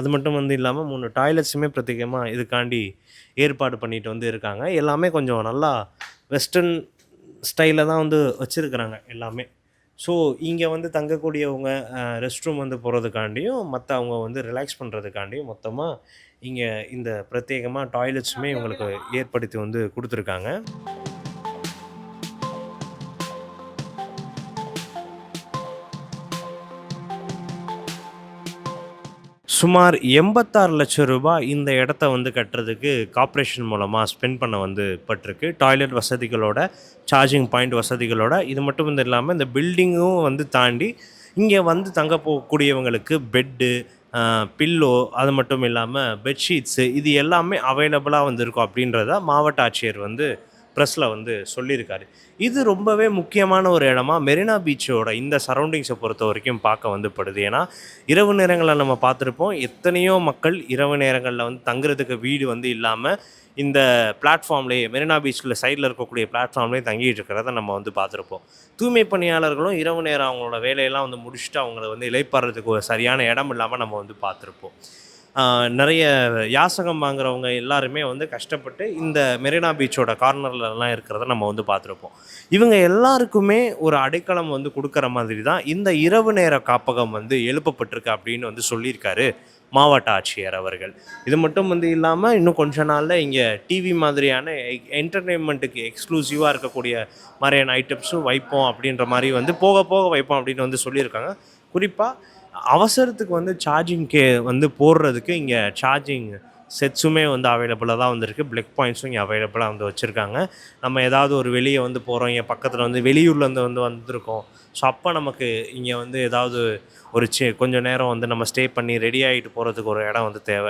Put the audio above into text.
அது மட்டும் வந்து இல்லாம 3 டாய்லெட்ஸுமே பிரத்யேகமா இதுக்காண்டி ஏற்பாடு பண்ணிட்டு வந்து இருக்காங்க. எல்லாமே கொஞ்சம் நல்லா வெஸ்டர்ன் ஸ்டைல்ல தான் வந்து வச்சிருக்கிறாங்க எல்லாமே. ஸோ இங்க வந்து தங்கக்கூடியவங்க ரெஸ்ட் ரூம் வந்து போறதுக்காண்டியும், அவங்க வந்து ரிலாக்ஸ் பண்றதுக்காண்டியும் மொத்தமா இங்க இந்த பிரத்யேகமா டாய்லெட்ஸுமே இவங்களுக்கு ஏற்படுத்தி வந்து குடுத்துருக்காங்க. சுமார் ரூ. 86,00,000 இந்த இடத்த வந்து கட்டுறதுக்கு கார்ப்பரேஷன் மூலமா ஸ்பெண்ட் பண்ண வந்து பட்டிருக்கு. டாய்லெட் வசதிகளோட, சார்ஜிங் பாயிண்ட் வசதிகளோட, இது மட்டும் வந்து இல்லாம இந்த பில்டிங்கும் வந்து தாண்டி, இங்க வந்து தங்க போகக்கூடியவங்களுக்கு பெட்டு, அ பில்லோ, அது மட்டும் இல்லாம பெட்ஷீட்ஸு இது எல்லாமே அவைலபிளா வந்து இருக்கும் அப்படின்றத மாவட்ட ஆட்சியர் வந்து ப்ரெஸ்ல வந்து சொல்லியிருக்காரு. இது ரொம்பவே முக்கியமான ஒரு இடமா மெரினா பீச்சோட இந்த சரவுண்டிங்ஸை பொறுத்த வரைக்கும் பார்க்க வந்து படுது. ஏன்னா இரவு நேரங்களில் நம்ம பார்த்துருப்போம் எத்தனையோ மக்கள் இரவு நேரங்களில் வந்து தங்குறதுக்கு வீடு வந்து இல்லாமல் இந்த பிளாட்ஃபார்ம்லேயே மெரினா பீச்சில் சைடில் இருக்கக்கூடிய பிளாட்ஃபார்ம்லேயே தங்கிட்டு இருக்கிறத நம்ம வந்து பார்த்துருப்போம். தூய்மை பணியாளர்களும் இரவு நேரம் அவங்களோட வேலையெல்லாம் வந்து முடிச்சுட்டு அவங்கள வந்து இளைப்பாறதுக்கு ஒரு சரியான இடம் இல்லாமல் நம்ம வந்து பார்த்துருப்போம். நிறைய யாசகம் வாங்குறவங்க எல்லாருமே வந்து கஷ்டப்பட்டு இந்த மெரினா பீச்சோட கார்னர்லலாம் இருக்கிறத நம்ம வந்து பார்த்துருப்போம். இவங்க எல்லாருக்குமே ஒரு அடைக்கலம் வந்து குடுக்குற மாதிரி தான் இந்த இரவு நேர காப்பகம் வந்து எழுப்பப்பட்டிருக்கு அப்படின்னு வந்து சொல்லியிருக்காரு மாவட்ட ஆட்சியர் அவர்கள். இது மட்டும் வந்து இல்லாம இன்னும் கொஞ்ச நாள்ல இங்க டிவி மாதிரியான என்டர்டெயின்மெண்ட்டுக்கு எக்ஸ்க்ளூசிவா இருக்கக்கூடிய மாரியான ஐட்டம்ஸும் வைப்போம் அப்படின்ற மாரி வந்து போக போக வைப்போம் அப்படின்னு வந்து சொல்லியிருக்காங்க. குறிப்பா அவசரத்துக்கு வந்து சார்ஜிங்க்கு வந்து போடுறதுக்கு இங்க சார்ஜிங் செட்ஸுமே வந்து அவைலபிளா தான் வந்திருக்கு. பிளக் பாயிண்ட்ஸும் இங்க அவைலபிளா வந்து வச்சிருக்காங்க. நம்ம ஏதாவது ஒரு வெளிய வந்து போறோம், இங்க பக்கத்துல வந்து வெளியூர்லேருந்து வந்து வந்திருக்கோம். ஸோ அப்ப நமக்கு இங்க வந்து ஏதாவது ஒரு கொஞ்சம் நேரம் வந்து நம்ம ஸ்டே பண்ணி ரெடி ஆயிட்டு போறதுக்கு ஒரு இடம் வந்து தேவை.